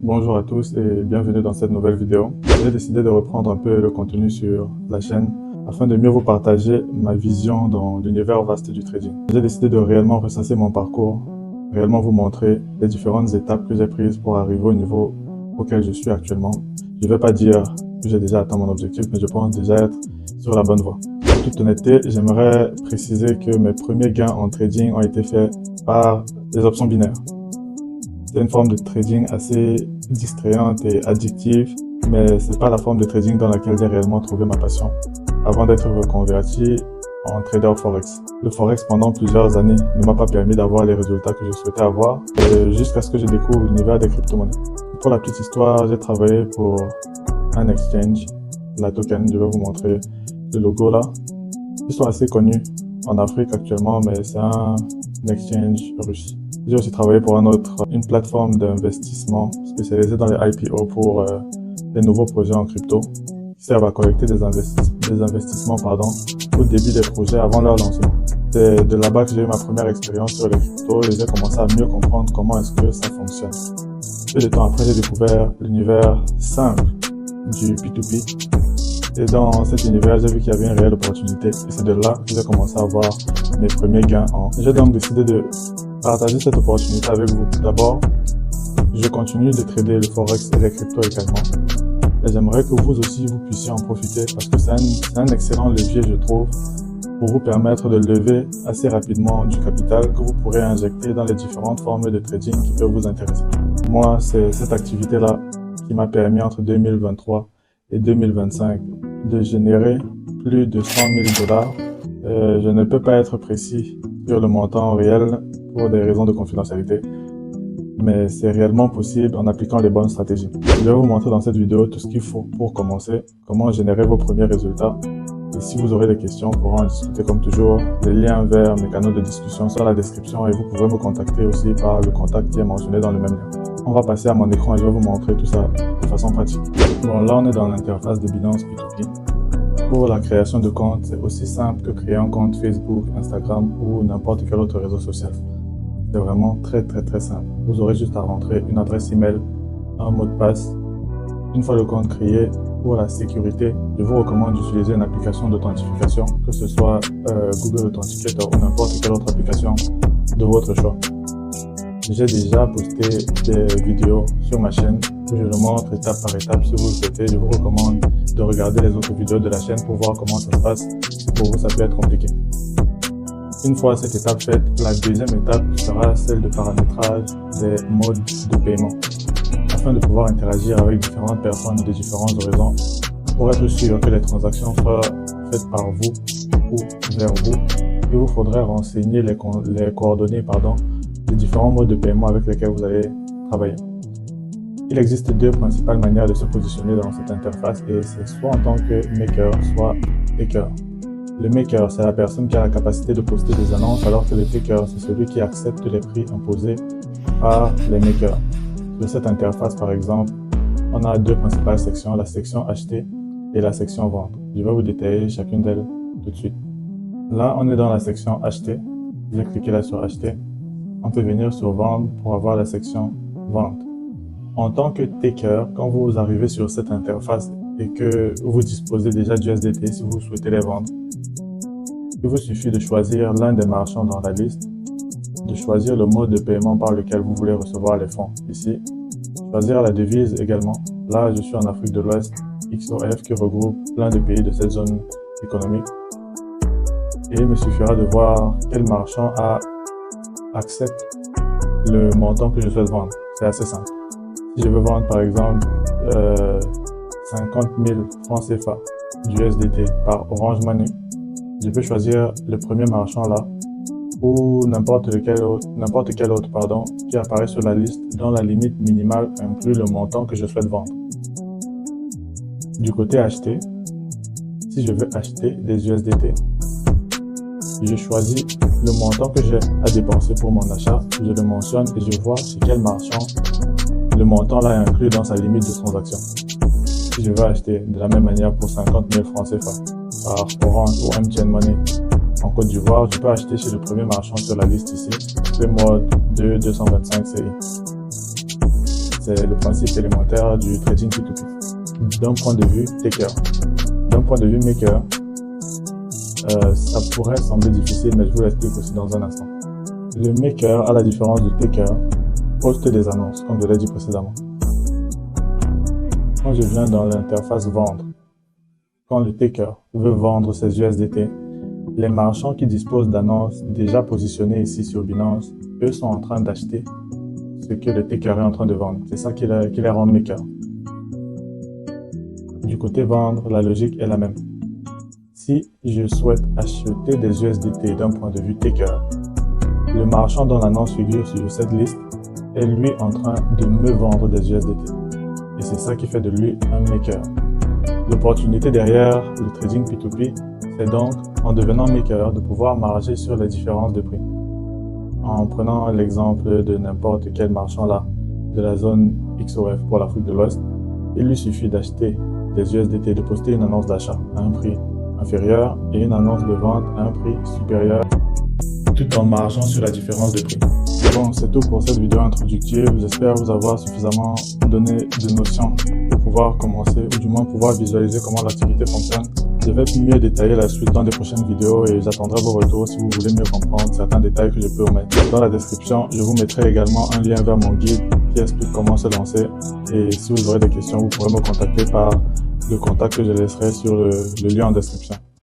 Bonjour à tous et bienvenue dans cette nouvelle vidéo. J'ai décidé de reprendre un peu le contenu sur la chaîne afin de mieux vous partager ma vision dans l'univers vaste du trading. J'ai décidé de réellement ressasser mon parcours, réellement vous montrer les différentes étapes que j'ai prises pour arriver au niveau auquel je suis actuellement. Je ne vais pas dire que j'ai déjà atteint mon objectif, mais je pense déjà être sur la bonne voie. En toute honnêteté, j'aimerais préciser que mes premiers gains en trading ont été faits par les options binaires. C'est une forme de trading assez distrayante et addictive, mais c'est pas la forme de trading dans laquelle j'ai réellement trouvé ma passion avant d'être reconverti en trader Forex. Le Forex pendant plusieurs années ne m'a pas permis d'avoir les résultats que je souhaitais avoir jusqu'à ce que je découvre l'univers des crypto-monnaies. Pour la petite histoire, j'ai travaillé pour un exchange, la Token, je vais vous montrer le logo là. Ils sont assez connus en Afrique actuellement, mais c'est un exchange russe. J'ai aussi travaillé pour une plateforme d'investissement spécialisée dans les IPO pour les nouveaux projets en crypto qui servent à collecter des investissements au début des projets avant leur lancement. C'est de là-bas que j'ai eu ma première expérience sur les cryptos et j'ai commencé à mieux comprendre comment est-ce que ça fonctionne. Peu de temps après, j'ai découvert l'univers simple du P2P. Et dans cet univers, j'ai vu qu'il y avait une réelle opportunité et c'est de là que j'ai commencé à avoir mes premiers gains. J'ai donc décidé de partager cette opportunité avec vous. D'abord, je continue de trader le Forex et les cryptos également. Et j'aimerais que vous aussi, vous puissiez en profiter parce que c'est un excellent levier, je trouve, pour vous permettre de lever assez rapidement du capital que vous pourrez injecter dans les différentes formes de trading qui peuvent vous intéresser. Moi, c'est cette activité-là qui m'a permis entre 2023 et 2025 de générer plus de 100 000 dollars. Je ne peux pas être précis sur le montant réel pour des raisons de confidentialité, mais c'est réellement possible en appliquant les bonnes stratégies. Je vais vous montrer dans cette vidéo tout ce qu'il faut pour commencer, comment générer vos premiers résultats. Et si vous aurez des questions, on pourra en discuter comme toujours. Les liens vers mes canaux de discussion sont dans la description et vous pouvez me contacter aussi par le contact qui est mentionné dans le même lien. On va passer à mon écran et je vais vous montrer tout ça de façon pratique. Bon, là on est dans l'interface de Binance P2P. Pour la création de compte, c'est aussi simple que créer un compte Facebook, Instagram ou n'importe quel autre réseau social. C'est vraiment très simple. Vous aurez juste à rentrer une adresse email, un mot de passe. Une fois le compte créé, pour la sécurité, je vous recommande d'utiliser une application d'authentification, que ce soit Google Authenticator ou n'importe quelle autre application de votre choix. J'ai déjà posté des vidéos sur ma chaîne où je le montre étape par étape. Si vous le souhaitez, je vous recommande de regarder les autres vidéos de la chaîne pour voir comment ça se passe. Pour vous, ça peut être compliqué. Une fois cette étape faite, la deuxième étape sera celle de paramétrage des modes de paiement afin de pouvoir interagir avec différentes personnes de différents horizons pour être sûr que les transactions soient faites par vous ou vers vous. Il vous faudrait renseigner les coordonnées des différents modes de paiement avec lesquels vous allez travailler. Il existe deux principales manières de se positionner dans cette interface et c'est soit en tant que maker, soit taker. Le maker, c'est la personne qui a la capacité de poster des annonces, alors que le taker, c'est celui qui accepte les prix imposés par les makers. Sur cette interface, par exemple, on a deux principales sections, la section acheter et la section vendre. Je vais vous détailler chacune d'elles tout de suite. Là, on est dans la section acheter. J'ai cliqué là sur acheter. On peut venir sur vendre pour avoir la section vente. En tant que taker, quand vous arrivez sur cette interface et que vous disposez déjà du USDT si vous souhaitez les vendre, il vous suffit de choisir l'un des marchands dans la liste, de choisir le mode de paiement par lequel vous voulez recevoir les fonds ici, choisir la devise également. Là, je suis en Afrique de l'Ouest, XOF qui regroupe plein de pays de cette zone économique. Et il me suffira de voir quel marchand accepte le montant que je souhaite vendre. C'est assez simple. Si je veux vendre par exemple 50 000 francs CFA du USDT par Orange Money, je peux choisir le premier marchand là ou n'importe quel autre qui apparaît sur la liste dont la limite minimale inclut le montant que je souhaite vendre. Du côté acheter, si je veux acheter des USDT, je choisis le montant que j'ai à dépenser pour mon achat, je le mentionne et je vois chez quel marchand le montant là est inclus dans sa limite de transaction. Si je veux acheter de la même manière pour 50 000 francs CFA par Orange ou MTN Money en Côte d'Ivoire, je peux acheter chez le premier marchand sur la liste ici, le mode 225 CI. c'est le principe élémentaire du trading P2P. D'un point de vue taker, d'un point de vue maker, ça pourrait sembler difficile, mais je vous l'explique aussi dans un instant. Le maker, à la différence du taker, poste des annonces, comme je l'ai dit précédemment. Quand je viens dans l'interface vendre, quand le taker veut vendre ses USDT, les marchands qui disposent d'annonces déjà positionnées ici sur Binance, eux sont en train d'acheter ce que le taker est en train de vendre. C'est ça qui les rend maker. Du côté vendre, la logique est la même. Si je souhaite acheter des USDT d'un point de vue taker, le marchand dont l'annonce figure sur cette liste est lui en train de me vendre des USDT. Et c'est ça qui fait de lui un maker. L'opportunité derrière le trading P2P, c'est donc, en devenant maker, de pouvoir marger sur les différences de prix. En prenant l'exemple de n'importe quel marchand là, de la zone XOF pour l'Afrique de l'Ouest, il lui suffit d'acheter des USDT, de poster une annonce d'achat à un prix inférieur et une annonce de vente à un prix supérieur, tout en margeant sur la différence de prix. Bon, c'est tout pour cette vidéo introductive. J'espère vous avoir suffisamment donné de notions pour pouvoir commencer, ou du moins pouvoir visualiser comment l'activité fonctionne. Je vais mieux détailler la suite dans des prochaines vidéos et j'attendrai vos retours si vous voulez mieux comprendre certains détails que je peux omettre. Dans la description, je vous mettrai également un lien vers mon guide qui explique comment se lancer. Et si vous aurez des questions, vous pourrez me contacter par le contact que je laisserai sur le lien en description.